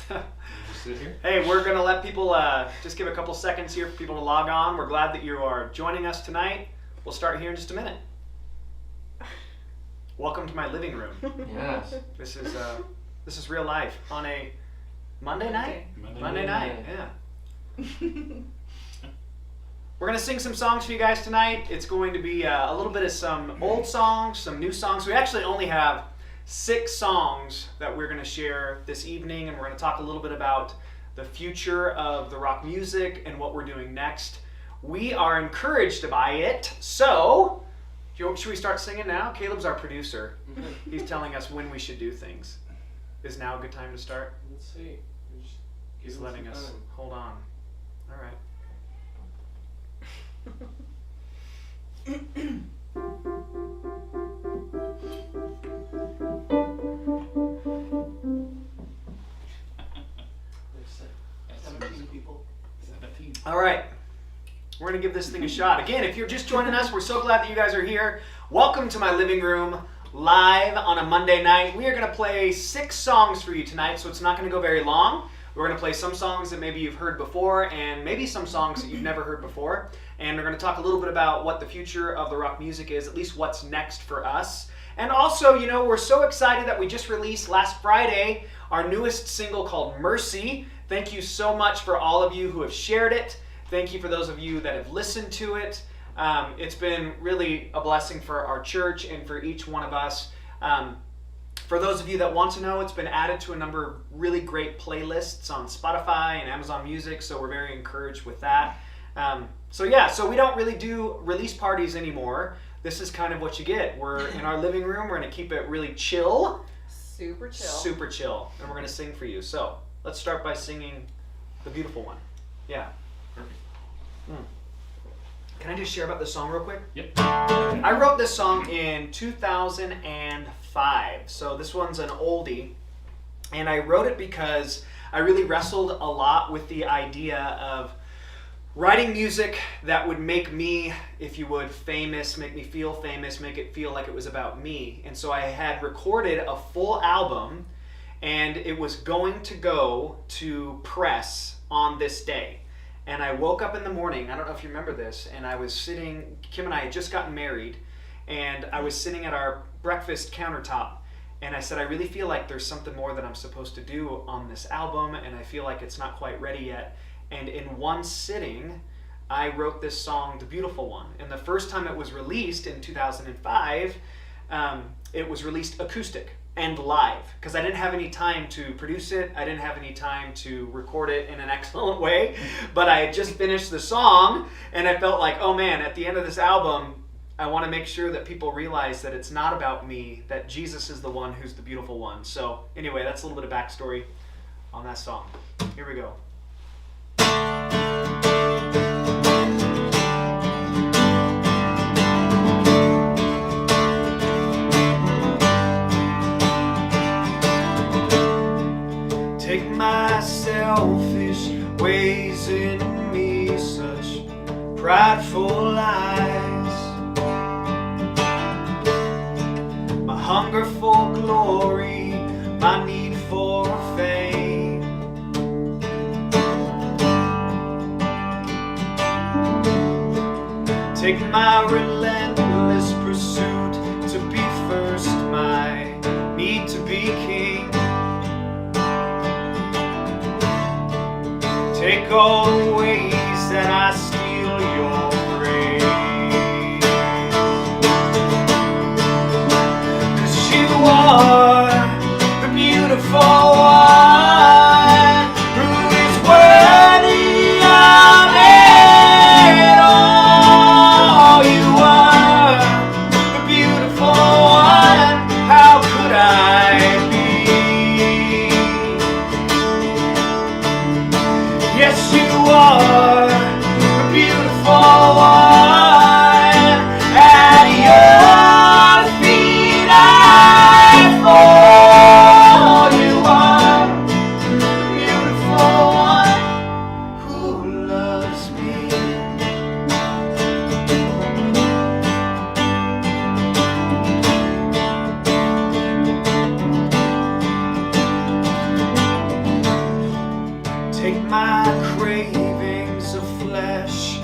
Just sit here. Hey, we're going to let people just give a couple seconds here for people to log on. We're glad that you are joining us tonight. We'll start here in just a minute. Welcome to my living room. Yes. This is real life on a Monday night? Monday night, yeah. We're going to sing some songs for you guys tonight. It's going to be a little bit of some old songs, some new songs. We actually only have 6 songs that we're going to share this evening, and we're going to talk a little bit about the future of the rock music and what we're doing next. We are encouraged by it, so should we start singing now? Caleb's our producer. He's telling us when we should do things. Is now a good time to start? Let's see. He's letting us hold on. All right. There's 17 people. 17. All right. We're going to give this thing a shot. Again, if you're just joining us, we're so glad that you guys are here. Welcome to my living room, live on a Monday night. We are going to play 6 songs for you tonight, so it's not going to go very long. We're going to play some songs that maybe you've heard before, and maybe some songs that you've never heard before. And we're going to talk a little bit about what the future of the rock music is, at least what's next for us. And also, we're so excited that we just released last Friday our newest single called Mercy. Thank you so much for all of you who have shared it. Thank you for those of you that have listened to it. It's been really a blessing for our church and for each one of us. For those of you that want to know, it's been added to a number of really great playlists on Spotify and Amazon Music, so we're very encouraged with that. So we don't really do release parties anymore. This is kind of what you get. We're in our living room. We're going to keep it really chill. Super chill. Super chill. And we're going to sing for you. So let's start by singing The Beautiful One. Yeah. Can I just share about this song real quick? Yep. I wrote this song in 2005, so this one's an oldie, and I wrote it because I really wrestled a lot with the idea of writing music that would make me, if you would, famous, make me feel famous, make it feel like it was about me. And so I had recorded a full album, and it was going to go to press on this day. And I woke up in the morning, I don't know if you remember this, and I was sitting, Kim and I had just gotten married, and I was sitting at our breakfast countertop, and I said, I really feel like there's something more that I'm supposed to do on this album, and I feel like it's not quite ready yet. And in one sitting, I wrote this song, The Beautiful One. And the first time it was released in 2005, it was released acoustic and live, because I didn't have any time to produce it. I didn't have any time to record it in an excellent way, but I had just finished the song, and I felt like, oh man, at the end of this album, I want to make sure that people realize that it's not about me, that Jesus is the one who's the beautiful one. So anyway, that's a little bit of backstory on that song. Here we go. Take my selfish ways in me, such prideful lies. My hunger for glory, my need for fame. Take my relentless pursuit to be first, my need to be king. Take all the ways that I steal your praise. 'Cause you are the beautiful one who is worthy of it all. You are the beautiful one. How could I be? Yes, you are a beautiful one. At your feet I fall. You are the beautiful one who loves me. my cravings of flesh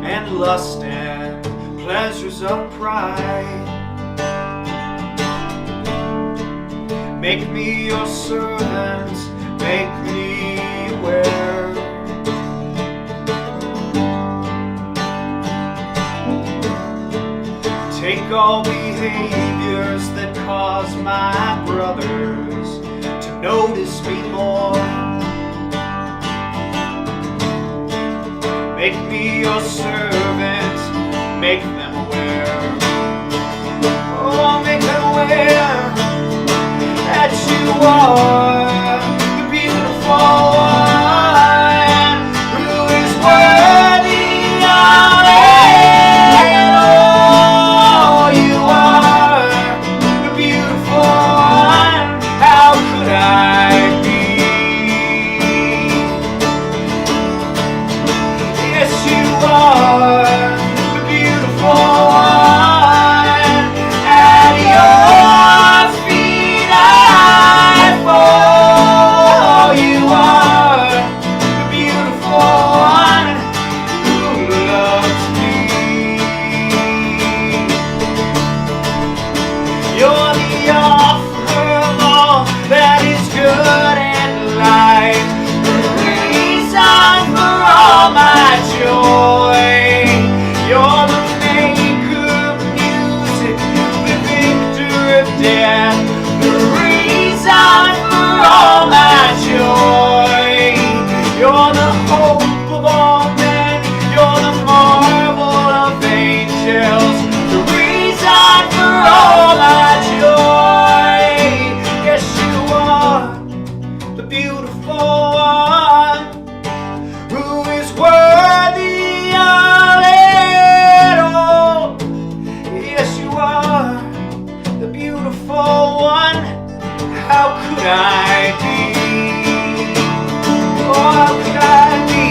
and lust and pleasures of pride. Make me your servant, make me aware. Take all behaviors that cause my brothers to notice me more. Make me your servant, make them aware. Oh, make them aware that you are the beautiful one who is worthy of it all. You are the beautiful one. How could I be? Yes, you are the beautiful one. At your feet I fall. You are the beautiful one who loves me. You're the offer of all that is good and light, the reason for all my joy. You're the maker of music, the victor of death, the reason for all my joy. You're the hope of all men, you're the marvel of angels, the reason for all my joy. Yes, you are the beautiful one who is worthy of it all. Yes, you are the beautiful one. How could I be? Oh, how could I be?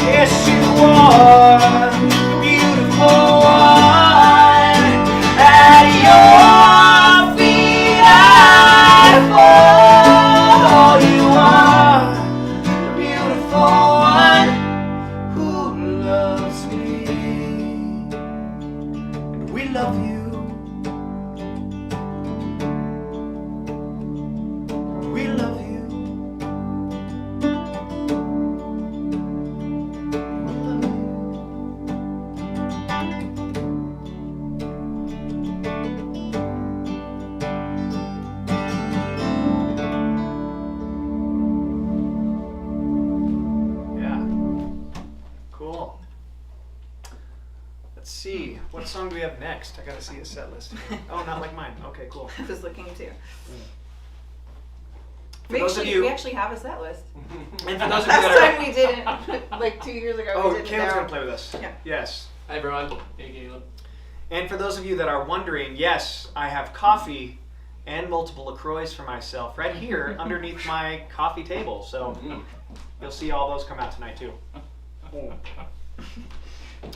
Yes, you are the beautiful one. At your feet I fall. You are the beautiful one who loves me. And we love you. We love you. We love you. Yeah. Cool. Let's see. What song do we have next? I gotta see a set list. Oh, not like mine. Okay, cool. I was looking too. For those of you- We actually have a set list. And for those of you Last that time we didn't, like 2 years ago. are... we Oh, didn't Caleb's know. gonna play with us. Yeah. Yes. Hi everyone. Hey Caleb. And for those of you that are wondering, yes, I have coffee and multiple LaCroix for myself right here underneath my coffee table. So you'll see all those come out tonight too.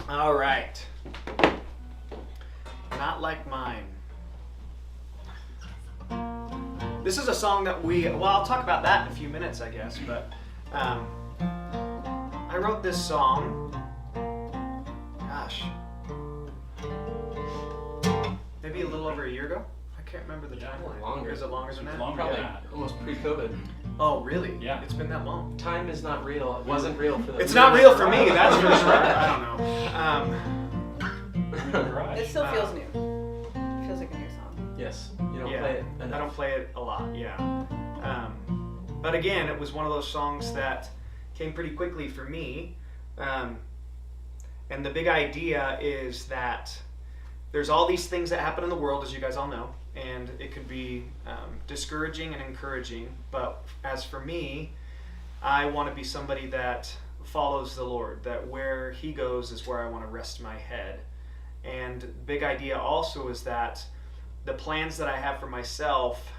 All right. Not like mine. This is a song that well, I'll talk about that in a few minutes, I guess, but I wrote this song, gosh, maybe a little over a year ago. I can't remember the Yeah, timeline. longer. Or is it longer than that? Longer Probably. than that. Almost pre-COVID. Oh, really? Yeah. It's been that long. Time is not real. It wasn't real for the. It's not real for me, that's for sure. I don't know. It still feels new. It feels like a new song. Yes. You don't Yeah, play it I enough. don't play it a lot, yeah. But again, it was one of those songs that came pretty quickly for me. And the big idea is that there's all these things that happen in the world, as you guys all know, and it could be discouraging and encouraging. But as for me, I want to be somebody that follows the Lord, that where He goes is where I want to rest my head. And the big idea also is that the plans that I have for myself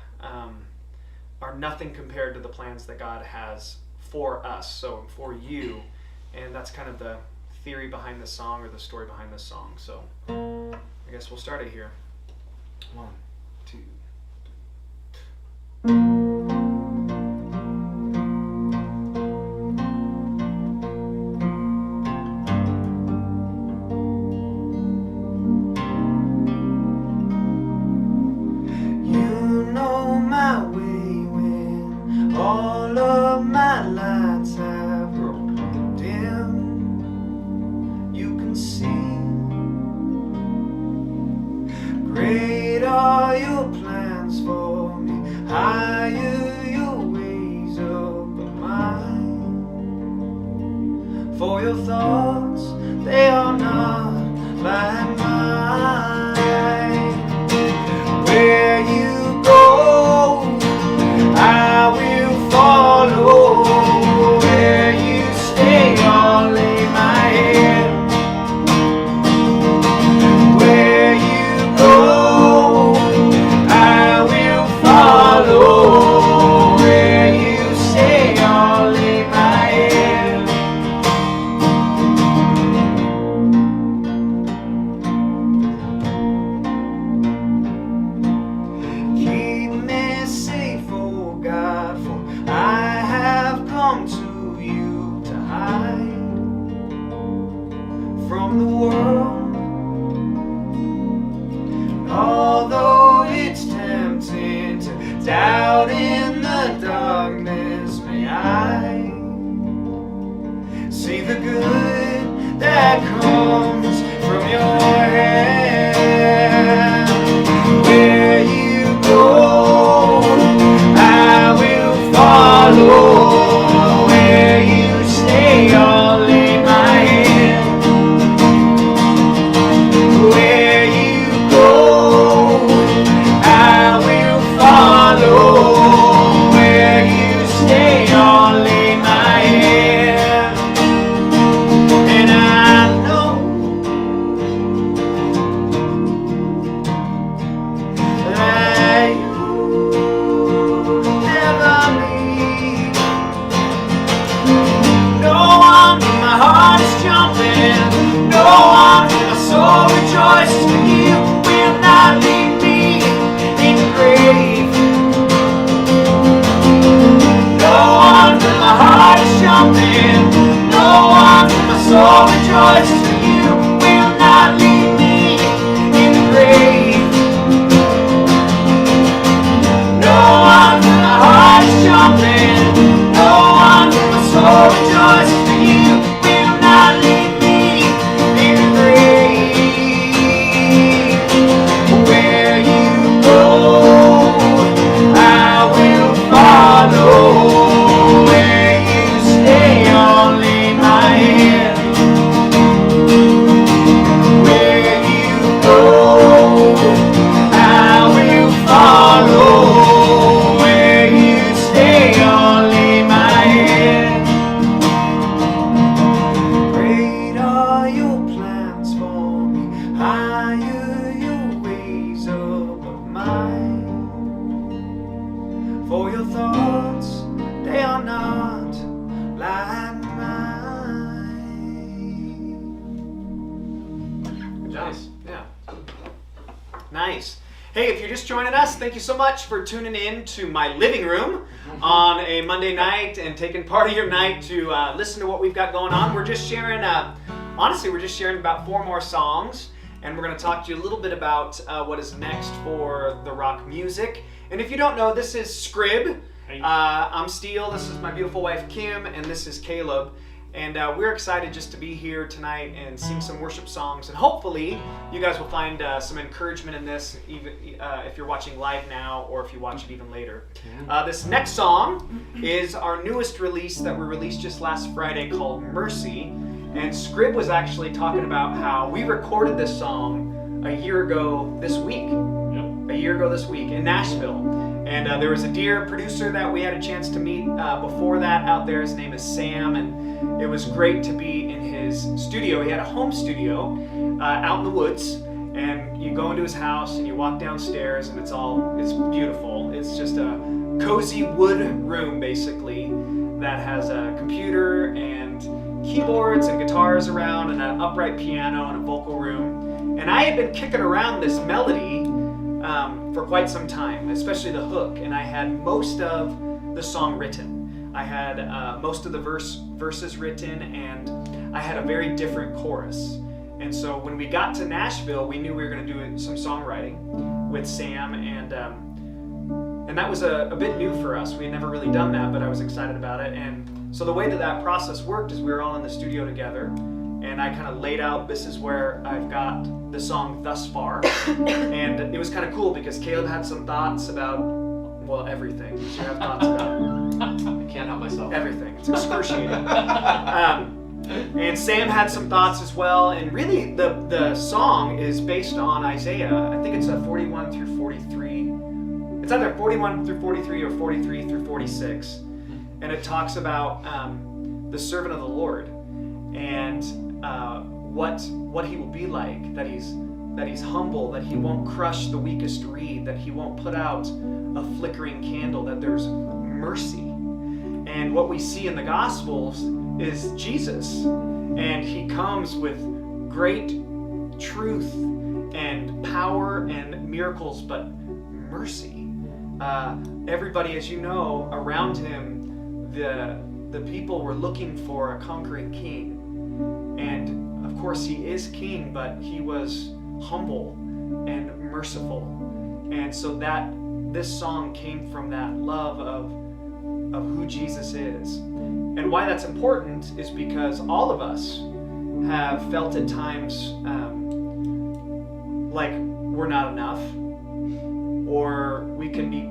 are nothing compared to the plans that God has for us, so for you. And that's kind of the theory behind this song, or the story behind this song. So I guess we'll start it here. 1, 2, 3. all of my lights have grown dim. You can see great are your plans for me, higher your ways over mine. For your thoughts, they are not like mine. Where you go, I will follow. Where you stay, I'll lay my head. Where you go, I will follow. Where you stay, I'll lay my head. Keep me safe, oh God, for I have come to you to hide from the world. Although it's tempting to doubt in the darkness, may I see the good that comes from your hand. Where you go, I will follow. Where you stay, I'll lay my head. Where you go, I will follow. Where you stay, I'll lay my head. And I know that you never leave. No wonder my heart is jumping. No wonder my soul rejoices, for you will not leave me in the grave. No wonder my heart is jumping. No wonder my soul rejoices, for you will not leave me in the grave. No wonder my heart is jumping. No wonder my soul rejoices, for you will not leave me in the grave. Where you go, I will follow. Where you stay, I'll lay my head. Where you go, I will follow. Where you stay, I'll lay my head. Great are your plans for me, higher your ways above mine. For your thoughts, they are not like mine. Good job. Nice. Yeah. Nice. Hey, if you're just joining us, thank you so much for tuning in to my living room on a Monday night and taking part of your night to listen to what we've got going on. We're just sharing, honestly, we're just sharing about 4 more songs, and we're going to talk to you a little bit about what is next for the rock music. And if you don't know, this is Scrib. Hey. I'm Steele, this is my beautiful wife Kim, and this is Caleb. And we're excited just to be here tonight and sing some worship songs. And hopefully you guys will find some encouragement in this, even if you're watching live now or if you watch it even later. This next song is our newest release that we released just last Friday called Mercy. And Scrib was actually talking about how we recorded this song a year ago this week. A year ago this week in Nashville. And there was a dear producer that we had a chance to meet before that out there. His name is Sam, and it was great to be in his studio. He had a home studio out in the woods, and you go into his house and you walk downstairs, and it's beautiful. It's just a cozy wood room basically that has a computer and keyboards and guitars around and an upright piano and a vocal room. And I had been kicking around this melody for quite some time, especially the hook, and I had most of the song written. I had most of the verses written, and I had a very different chorus. And so when we got to Nashville, we knew we were going to do some songwriting with Sam, and that was a bit new for us. We had never really done that, but I was excited about it. And so the way that process worked is we were all in the studio together, and I kind of laid out, this is where I've got the song thus far. And it was kind of cool because Caleb had some thoughts about, well, everything. You have thoughts about I can't help myself. everything. It's excruciating. And Sam had some thoughts as well. And really, the song is based on Isaiah. I think it's 41 through 43. It's either 41 through 43 or 43 through 46. And it talks about the servant of the Lord and what he will be like. That he's humble. That he won't crush the weakest reed. That he won't put out a flickering candle. That there's mercy. And what we see in the Gospels is Jesus, and he comes with great truth and power and miracles, but mercy. Everybody, as you know, around him, the people were looking for a conquering king, and of course he is king, but he was humble and merciful, and so that this song came from that love of who Jesus is. And why that's important is because all of us have felt at times like we're not enough, or we can be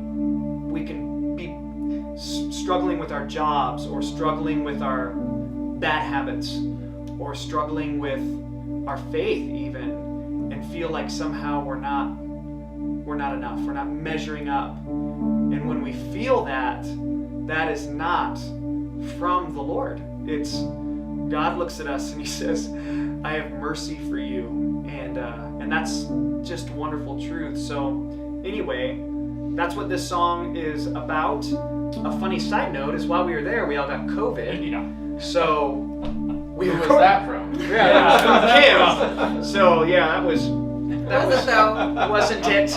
struggling with our jobs, or struggling with our bad habits, or struggling with our faith even, and feel like somehow we're not enough, we're not measuring up. And when we feel that is not from the Lord. It's God looks at us and he says, I have mercy for you. And that's just wonderful truth. So anyway, that's what this song is about. A funny side note is while we were there, we all got COVID. Yeah. So we Who was that from? Yeah, that was from Kim. So yeah, that was wasn't it?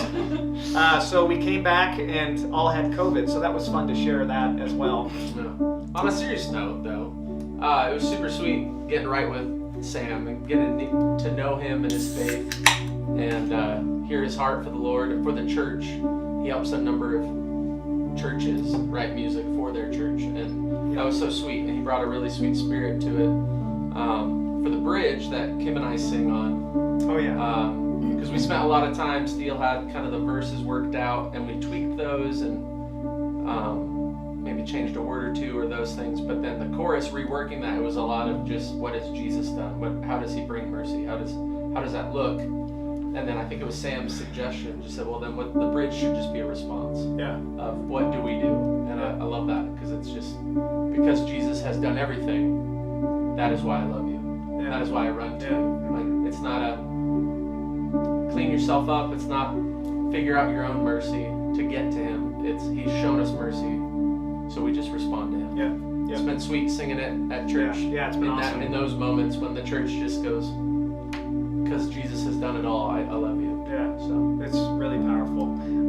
So we came back and all had COVID, so that was fun to share that as well. No. On a serious note, though, it was super sweet getting right with Sam and getting to know him and his faith and hear his heart for the Lord and for the church. He helps a number of churches write music for their church, and that was so sweet. And he brought a really sweet spirit to it. For the bridge that Kim and I sing on. Oh yeah. Because we spent a lot of time, Steele had kind of the verses worked out, and we tweaked those and maybe changed a word or two or those things. But then the chorus, reworking that, it was a lot of just what has Jesus done? How does he bring mercy? How does that look? And then I think it was Sam's suggestion, just said, well, then what the bridge should just be a response of what do we do? And I love that because it's just because Jesus has done everything. That is why I love you. Yeah. That is why I run to you. Like, it's not a clean yourself up. It's not figure out your own mercy to get to him. It's he's shown us mercy, so we just respond to him. Yeah. It's been sweet singing it at church. Yeah, it's been awesome. In those moments when the church just goes, because Jesus has done it all, I love you. Yeah. So It's really powerful.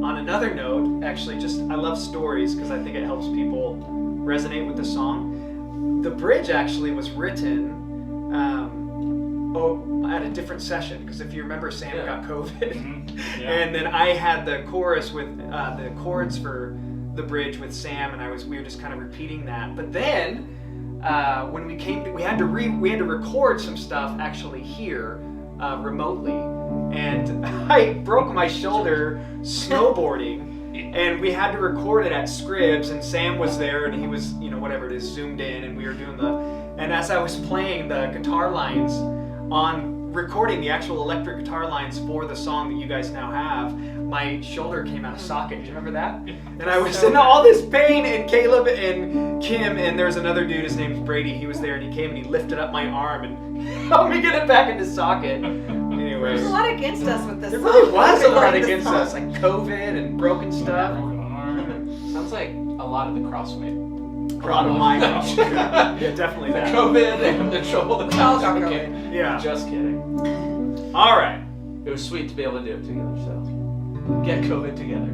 On another note, actually, I love stories because I think it helps people resonate with the song. The bridge actually was written at a different session, because if you remember, Sam got COVID. Yeah. And then I had the chorus with the chords for the bridge with Sam, and we were just kind of repeating that. But then when we had to record some stuff actually here remotely, and I broke my shoulder snowboarding. And we had to record it at Scribs, and Sam was there, and he was, whatever it is, zoomed in, and we were doing and as I was playing the guitar lines recording the actual electric guitar lines for the song that you guys now have, my shoulder came out of socket. Do you remember that? And I was in all this pain, and Caleb and Kim, and there's another dude, his name's Brady, he was there, and he came and he lifted up my arm and helped me get it back into socket. Anyways. There's a lot against us with this There song. really was a lot Like this against song. us, like COVID and broken stuff. sounds like a lot of the crossway. A lot of mine. Yeah, definitely The that. COVID and the shoulder. We all got I'm COVID. kidding. Yeah. Just kidding. All right. It was sweet to be able to do it together, so get COVID together.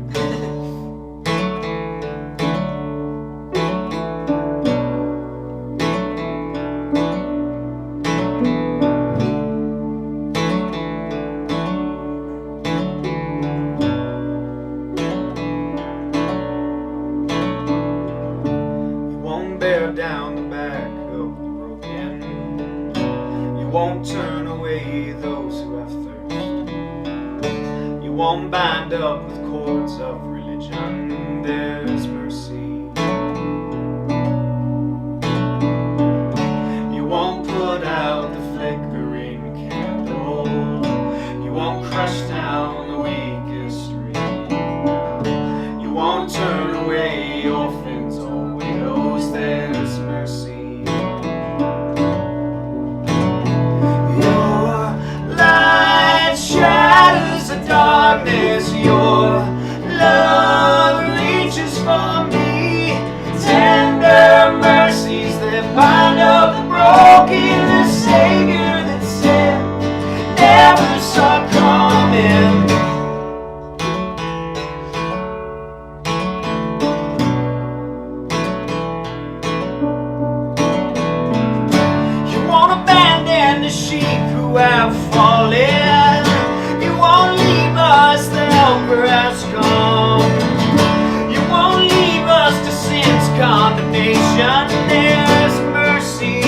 won't bear down the back of the broken. You won't turn away those who have thirst. You won't bind up with cords of religion. There's mercy. You won't put out the flickering candle. You won't crush down the weakest stream. You won't turn away orphans or widows. There's mercy. Your light shatters the darkness. Your love reaches for me. Tender mercies that bind up the broken. The Savior that said never saw coming. You won't abandon the sheep who have fallen. You won't leave us, the helper has come. You won't leave us to sin's condemnation. There's mercy.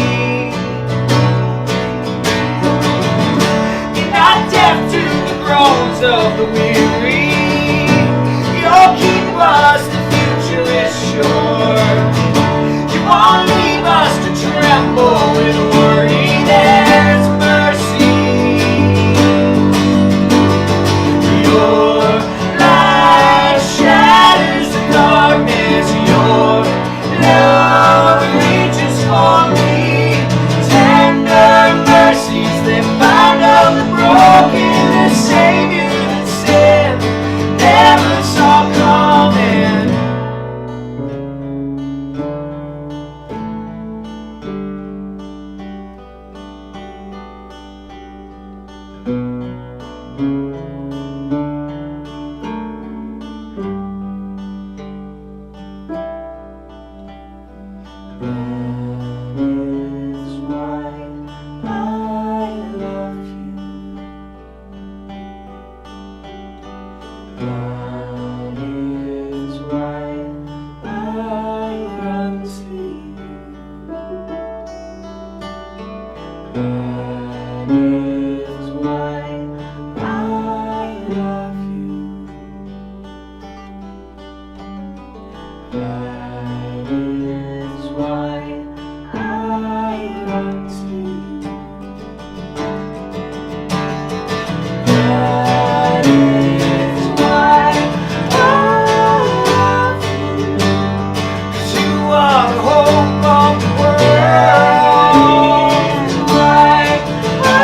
You're not deaf to the groans of the weary. You'll keep us, the future is sure. You won't leave us to tremble with worry. There's mercy. Your light shatters the darkness. Your love reaches for me. Tender mercies that bind up the broken. The Savior that said never saw coming. That's why I love you. That is why I run to you. That is why I love you. That is why I run to you. That is why I love you. 'Cause you are the hope of the world. Why I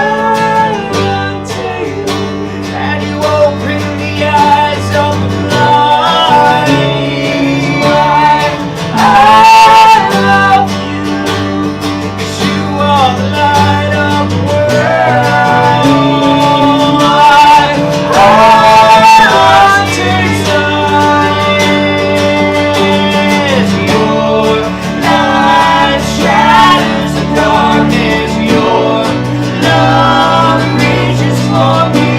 run to you. And you open the eyes of the blind. Why I love you. 'Cause you are the light of the world. Why I run to Jesus. Your light shatters the darkness. Your love reaches for me.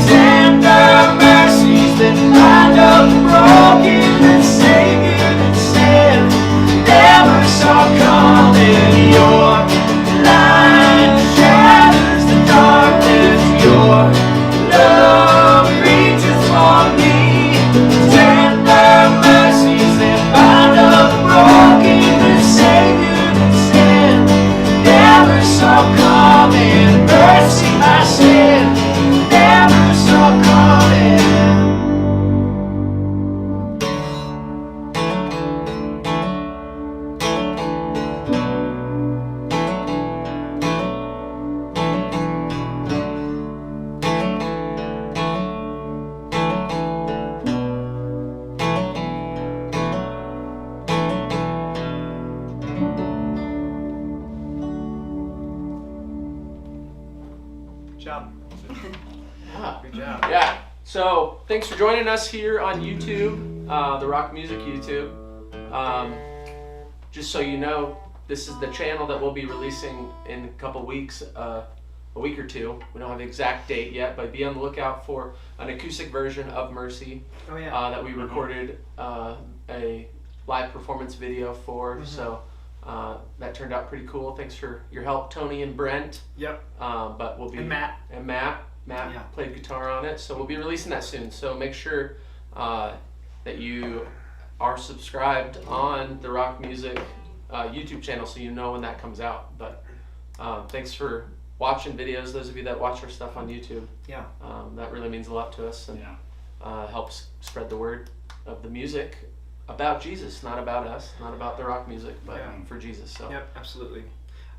Tender mercies that bind up the broken. The Savior that said never saw coming. Your light shatters the darkness. Your love reaches for me. Tender mercies that bind up the broken. The Savior that said never saw coming. Mercy, I said, never saw coming. Good job. Yeah. Good job. Yeah. So thanks for joining us here on YouTube, the Rock Music YouTube. Just so you know, this is the channel that we'll be releasing in a couple weeks, a week or two. We don't have the exact date yet, but be on the lookout for an acoustic version of Mercy Oh yeah. that we recorded a live performance video for. Mhm. So that turned out pretty cool. Thanks for your help, Tony and Brent. Yep. But we'll be And Matt. Matt Yeah. played guitar on it, so we'll be releasing that soon. So make sure that you are subscribed on the Rock Music YouTube channel so you know when that comes out. But thanks for watching videos, those of you that watch our stuff on YouTube. Yeah. That really means a lot to us and Yeah. helps spread the word of the music about Jesus, not about us, not about the rock music, but Yeah. for Jesus. So Yep, absolutely.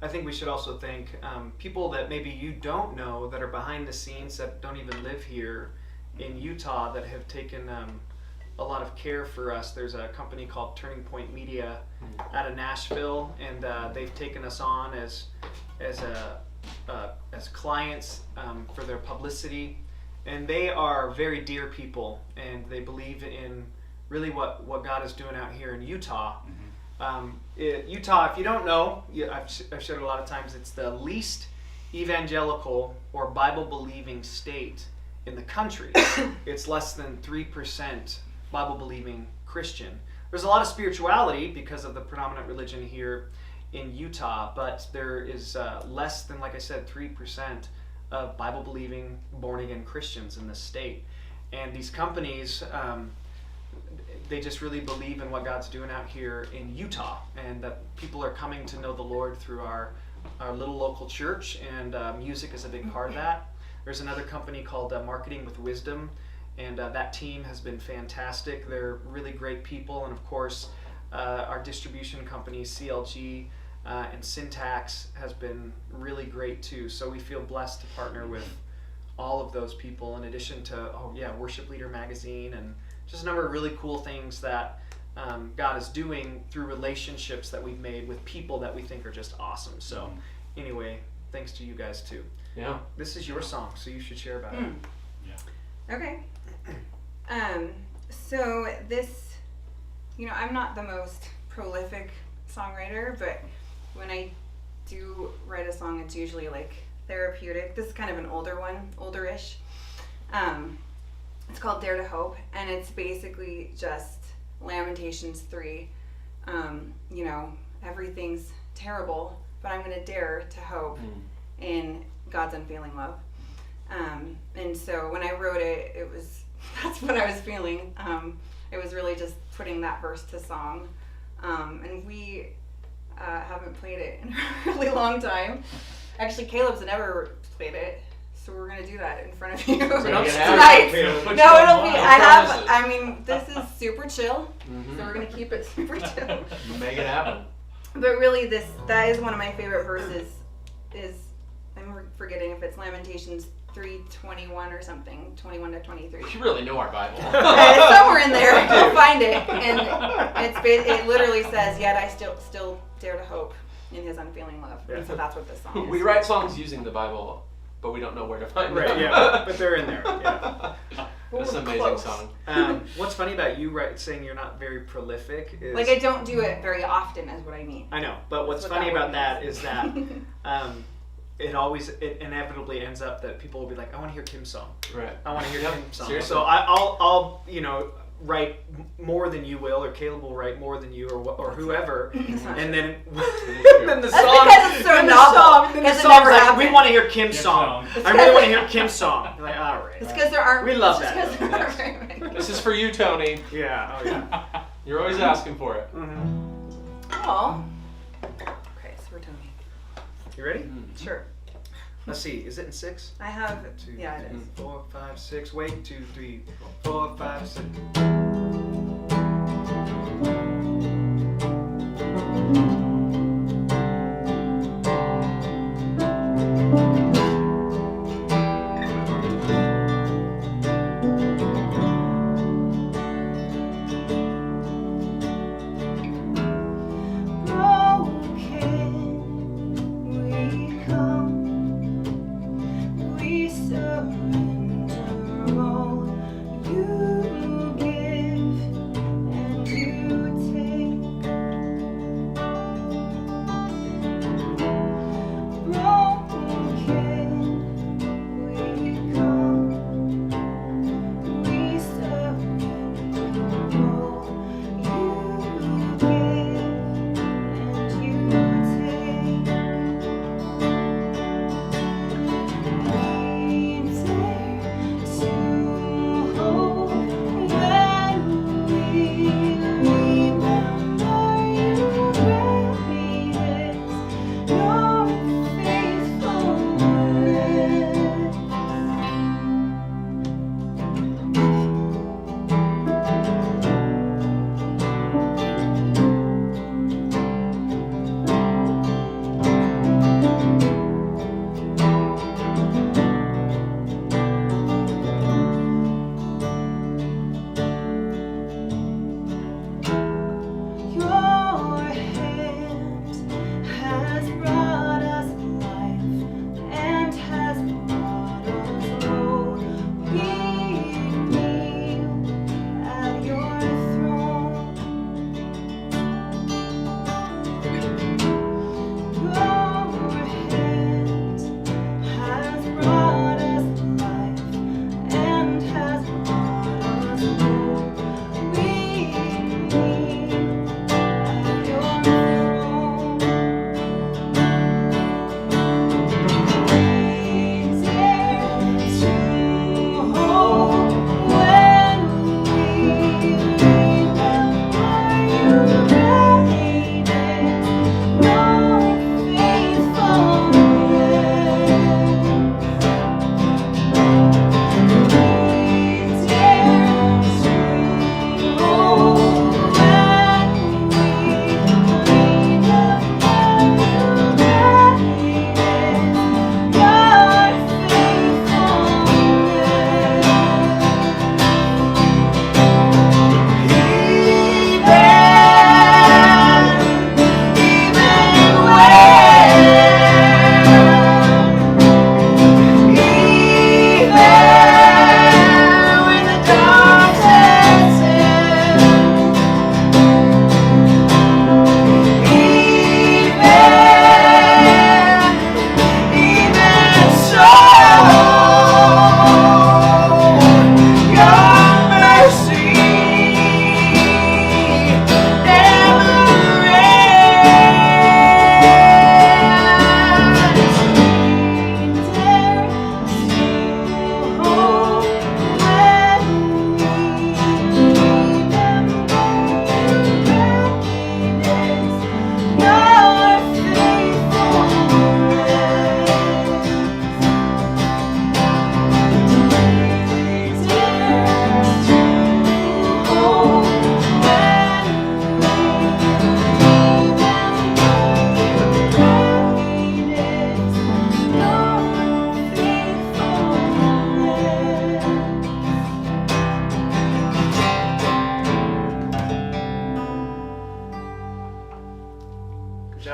I think we should also thank people that maybe you don't know that are behind the scenes that don't even live here in Utah that have taken a lot of care for us. There's a company called Turning Point Media out of Nashville, and they've taken us on as clients for their publicity, and they are very dear people, and they believe in really what God is doing out here in Utah. Utah, if you don't know, I've shared a lot of times, it's the least evangelical or Bible-believing state in the country. It's less than 3% Bible-believing Christian. There's a lot of spirituality because of the predominant religion here in Utah, but there is less than, like I said, 3% of Bible-believing, born-again Christians in this state. And these companies, they just really believe in what God's doing out here in Utah, and that people are coming to know the Lord through our little local church, and music is a big part of that. There's another company called Marketing with Wisdom, and that team has been fantastic. They're really great people, and of course our distribution company CLG and Syntax has been really great too. So we feel blessed to partner with all of those people, in addition to Worship Leader Magazine, and just a number of really cool things that God is doing through relationships that we've made with people that we think are just awesome. So anyway, thanks to you guys too. yeah. This is your song, so you should share about it. Okay. So this, I'm not the most prolific songwriter, but when I do write a song, it's usually like therapeutic. This is kind of an older one, older-ish. It's called Dare to Hope, and it's basically just Lamentations 3. Everything's terrible, but I'm going to dare to hope in God's unfailing love. And so when I wrote it, that's what I was feeling. It was really just putting that verse to song. And we haven't played it in a really long time. Actually, Caleb's never played it, so we're gonna do that in front of you tonight. This is super chill, so we're gonna keep it super chill. Make it happen. But really, that is one of my favorite verses. I'm forgetting if it's Lamentations 3:21 or something, 21 to 23. You really know our Bible. It's somewhere in there. You'll find it, and it literally says, "Yet I still dare to hope in His unfailing love." Yeah. And so that's what this song is. We write songs using the Bible, but we don't know where to find them. Right, yeah, but they're in there. Yeah. It's an amazing Close. song. What's funny about you saying you're not very prolific is Like I don't do it very often, is what I mean. I know, but what's That's what funny that about word that means. is that it inevitably ends up that people will be like, I want to hear Kim's song. Right. I want to hear Yep, Kim's song. seriously. So I'll write more than you will, or Caleb will write more than you, or whoever, It's not and true. then and the That's song. because it's so then the novel, song- then the because it song's never like, we happened. want to hear Kim's Kim's song. song. I really want to hear Kim's song. I'm like, all right. It's because there aren't. We love it's that. just 'cause there aren't very many. This is for you, Tony. Yeah. Oh yeah. You're always asking for it. Oh. Okay, so we're Tony. You ready? Sure. Let's see. Is it in 6? I have. 2, Yeah, it is. 4, 5, 6. Wait, 2, 3, 4, 5, 6. We come, we surrender all. You give and you take.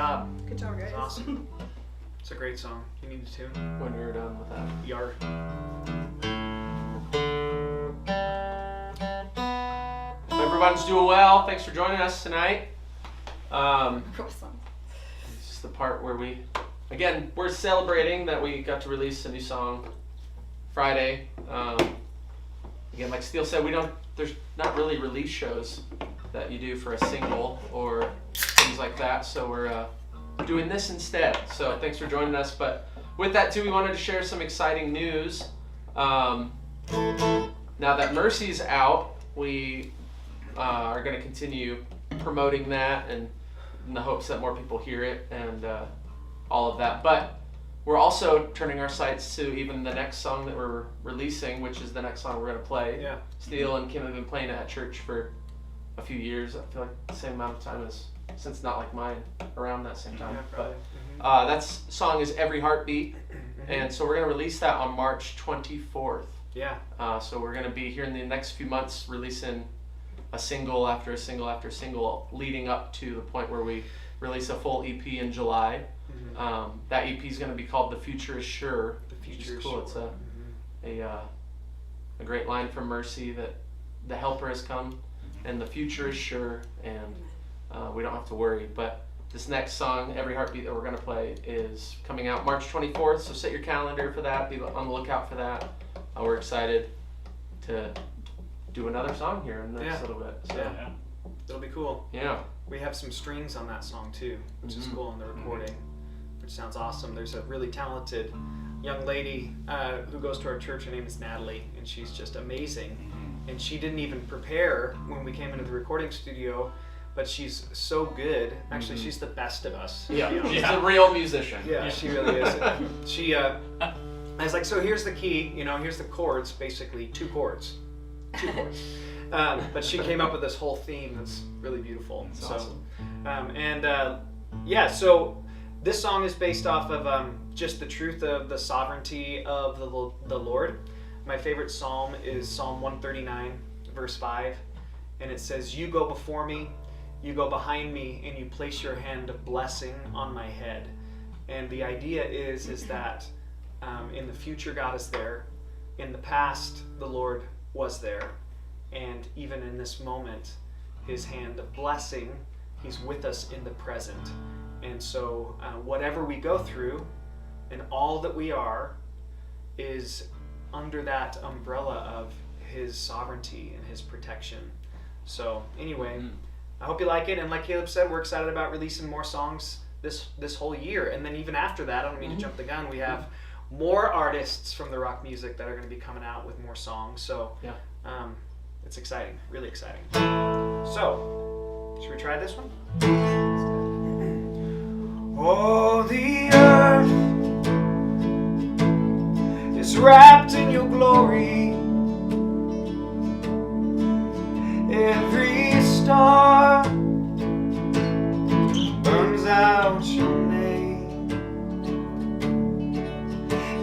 job. Good job, guys. It's awesome. It's a great song. You need to tune. When you're done with that. Yar. Everyone's doing well. Thanks for joining us tonight. Awesome. This is the part where we're celebrating that we got to release a new song Friday. Again, like Steele said, there's not really release shows that you do for a single or things like that, so we're doing this instead. So thanks for joining us. But with that too, we wanted to share some exciting news. Now that Mercy's out, we are going to continue promoting that and in the hopes that more people hear it and all of that. But we're also turning our sights to even the next song that we're releasing, which is the next song we're going to play. Yeah. Steele and Kim have been playing it at church for a few years. I feel like the same amount of time since Not Like Mine, around that same time. Yeah, probably. But that song is Every Heartbeat, and so we're going to release that on March 24th. Yeah. So we're going to be here in the next few months releasing a single after a single after a single, leading up to the point where we release a full EP in July. That EP is going to be called The Future Is Sure. The which Future is Is cool. Sure. It's a great line from Mercy that the Helper has come and the future is sure, and we don't have to worry. But this next song, Every Heartbeat, that we're going to play is coming out March 24th, so set your calendar for that. Be on the lookout for that. We're excited to do another song here in the next little bit. So, Yeah. It'll be cool. yeah. We have some strings on that song too, which is cool in the recording, which sounds awesome. There's a really talented young lady who goes to our church. Her name is Natalie, and she's just amazing. And she didn't even prepare when we came into the recording studio, but she's so good. Actually, she's the best of us. to be honest. She's a real musician. Yeah, she really is. I was like, so here's the key, here's the chords, basically two chords. But she came up with this whole theme that's really beautiful. That's so, awesome. So this song is based off of just the truth of the sovereignty of the Lord. My favorite psalm is Psalm 139, verse 5, and it says, "You go before me, you go behind me, and you place your hand of blessing on my head." And the idea is that in the future, God is there. In the past, the Lord was there. And even in this moment, his hand of blessing, he's with us in the present. And so whatever we go through and all that we are is under that umbrella of his sovereignty and his protection. So anyway, I hope you like it. And like Caleb said, we're excited about releasing more songs this whole year. And then even after that, I don't mean to jump the gun, we have more artists from the rock music that are going to be coming out with more songs. So it's exciting, really exciting. So, should we try this one? Oh, the earth is wrapped in your glory. Every star burns out your name.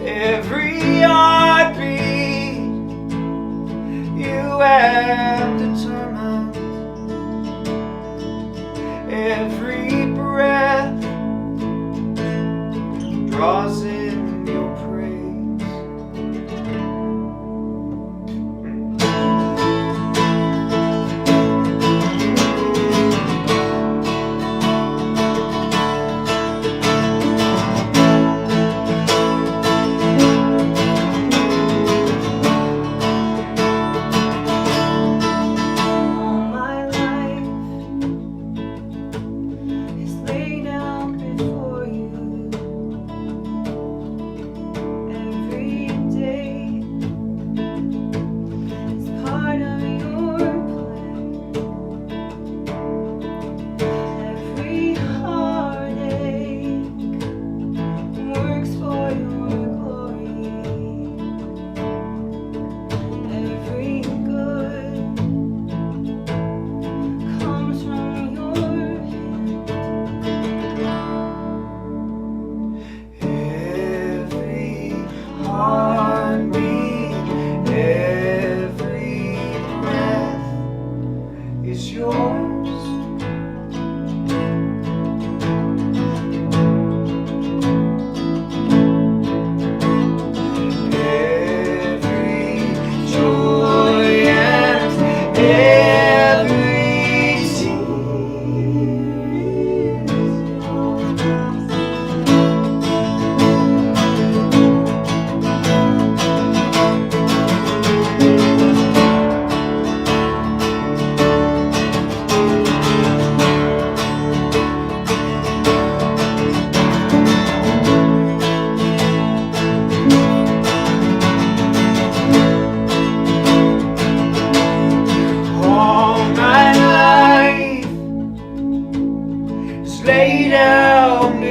Every heartbeat you have determined. Every breath draws in your praise.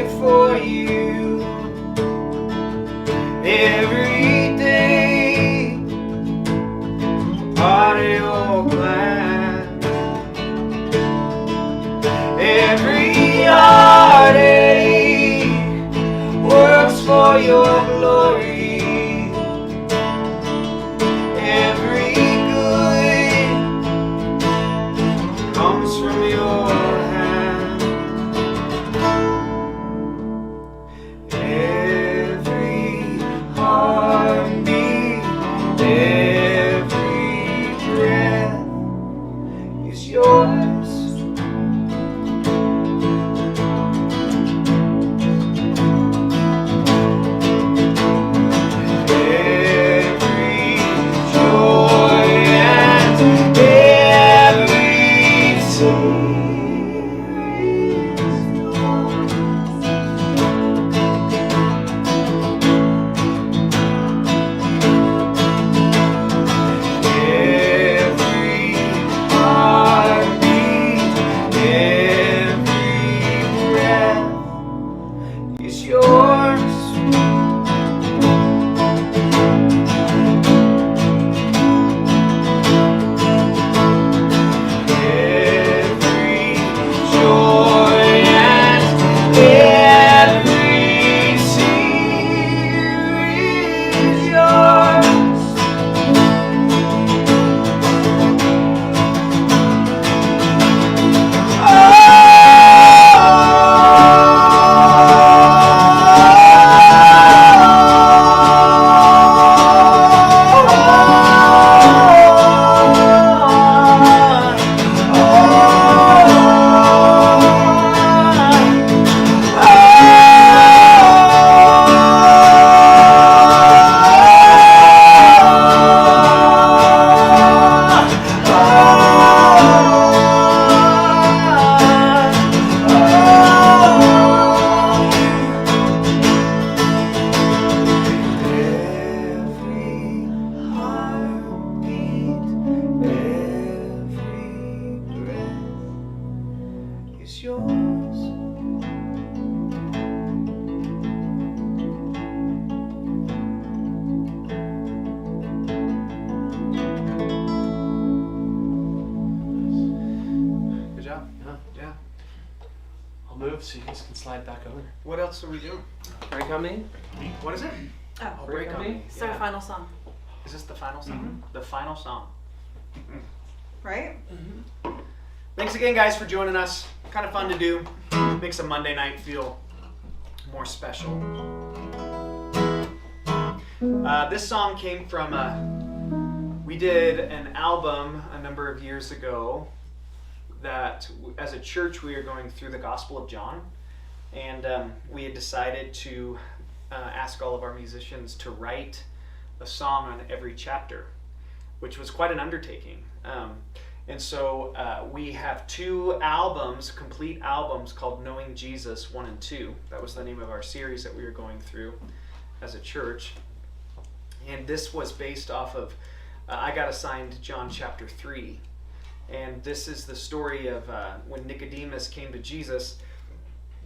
before you every day. Heart of your plan, every heartache works for your glory. Every good comes from your hand. Every heartbeat, every breath is yours. Every joy and every every heartbeat, every breath is yours. Every joy and every tear is yours. Every heartbeat, every breath is yours. Good job. Yeah. Yeah. I'll move so you guys can slide back over. What else are we doing? Break on me. What is it? Oh, Break on Me. it's our final song, Is this the final song? The final song. right? Thanks again, guys, for joining us. Kind of fun to do. Makes a Monday night feel more special. This song came from, we did an album a number of years ago that as a church we are going through the Gospel of John. And we had decided to ask all of our musicians to write a song on every chapter, which was quite an undertaking. And so we have 2 albums, complete albums, called Knowing Jesus 1 and 2. That was the name of our series that we were going through as a church. And this was based off of, I got assigned John chapter 3. And this is the story of when Nicodemus came to Jesus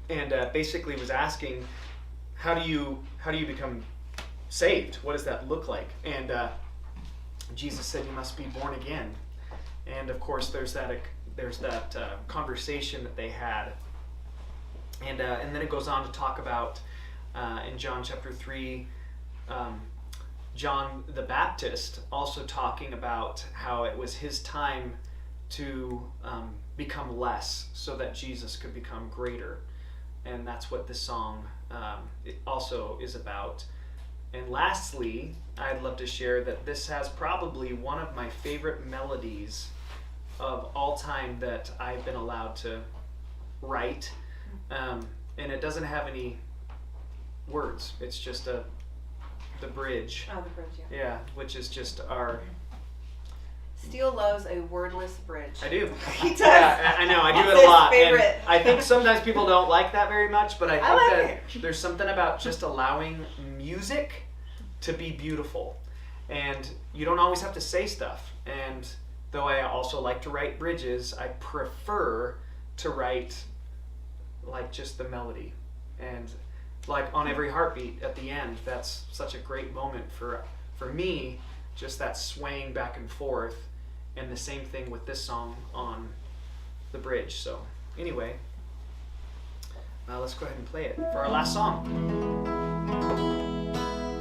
and basically was asking, how do you become saved? What does that look like? And Jesus said, you must be born again. And of course, there's that conversation that they had, and then it goes on to talk about in John chapter 3, John the Baptist also talking about how it was his time to become less, so that Jesus could become greater, and that's what this song it also is about. And lastly, I'd love to share that this has probably one of my favorite melodies of all time that I've been allowed to write. And it doesn't have any words. It's just the bridge. Oh, the bridge, yeah. Yeah, which is just our... Steele loves a wordless bridge. I do. He does. Yeah, I know. I do That's it a his lot. favorite. And I think sometimes people don't like that very much, but I think like that it. there's something about just allowing music to be beautiful. And you don't always have to say stuff. And though I also like to write bridges, I prefer to write like just the melody. And like On Every Heartbeat at the end, that's such a great moment for me, just that swaying back and forth. And the same thing with this song on the bridge. So anyway, let's go ahead and play it for our last song.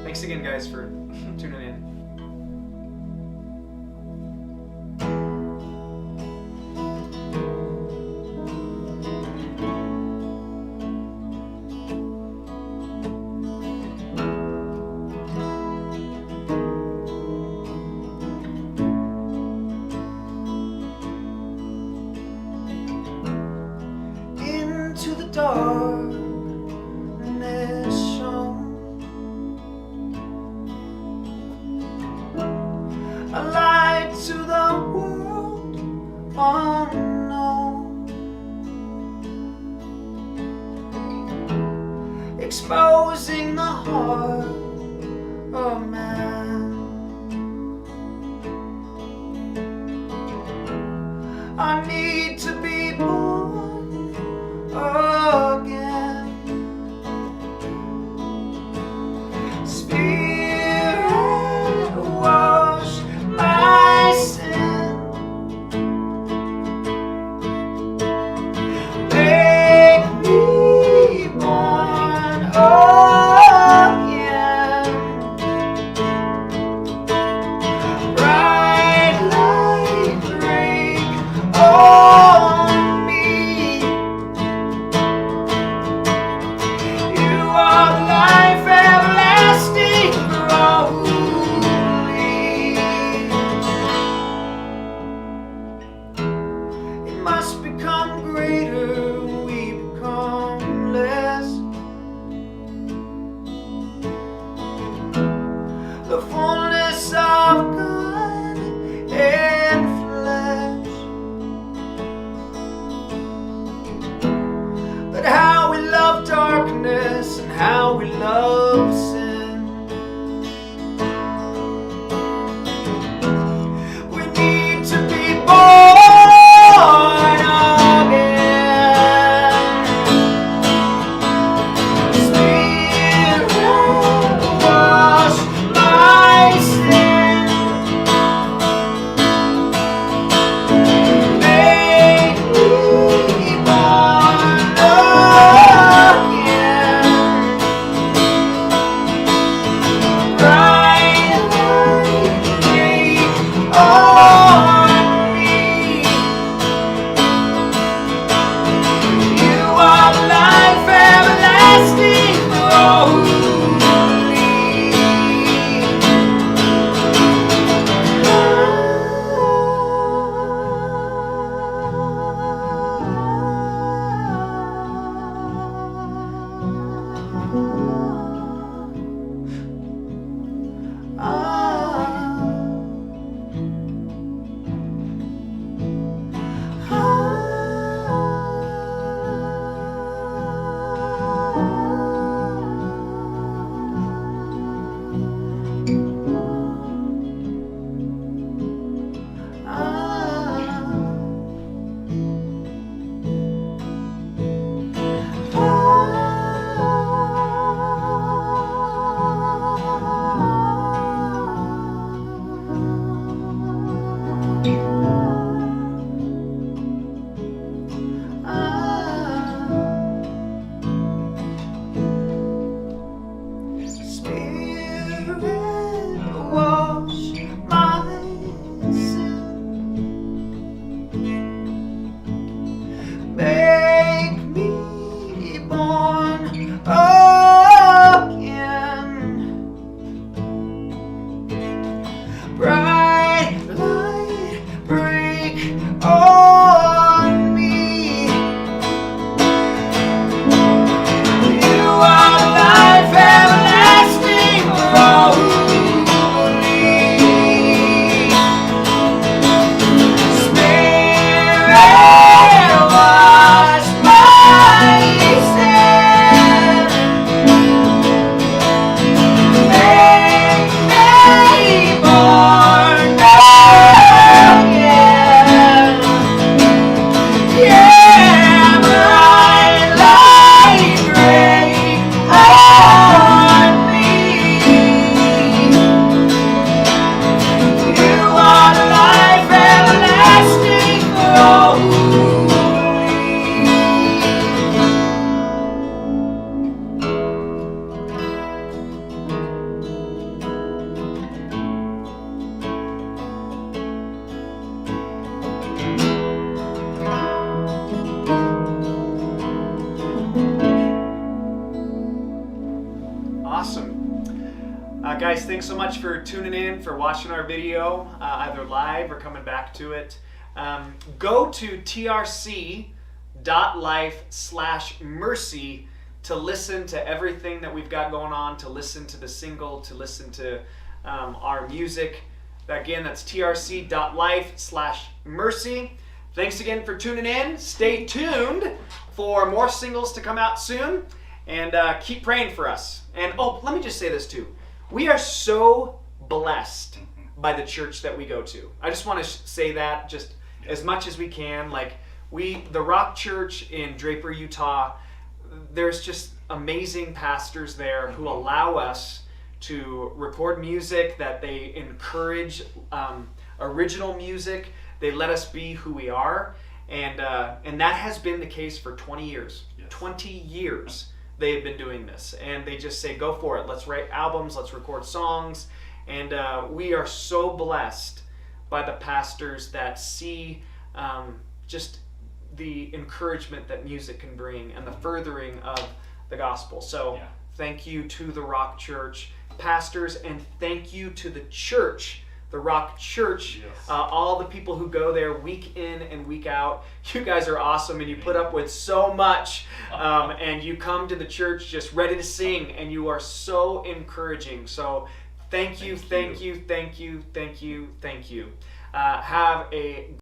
Thanks again, guys, for tuning in. Into the darkness shone a light to the world unknown, exposing the heart of man. I need to be born again. Spirit, wash my sin. Make me born again. Bright light break on me. You are the life everlasting growing. It must become greater, we become less. Awesome. Guys, thanks so much for tuning in, for watching our video, either live or coming back to it. Go to trc.life/mercy to listen to everything that we've got going on, to listen to the single, to listen to our music. Again, that's trc.life/mercy. Thanks again for tuning in. Stay tuned for more singles to come out soon. And keep praying for us. And let me just say this too. We are so blessed by the church that we go to. I just want to say that just as much as we can. Like the Rock Church in Draper, Utah, there's just amazing pastors there who allow us to record music, that they encourage original music. They let us be who we are. And that has been the case for 20 years. Yes. 20 years they have been doing this. And they just say, go for it. Let's write albums. Let's record songs. And we are so blessed by the pastors that see just the encouragement that music can bring and the furthering of the gospel. So thank you to the Rock Church pastors, and thank you to the church, the Rock Church, all the people who go there week in and week out. You guys are awesome, and you put up with so much, and you come to the church just ready to sing, and you are so encouraging. So thank you. Have a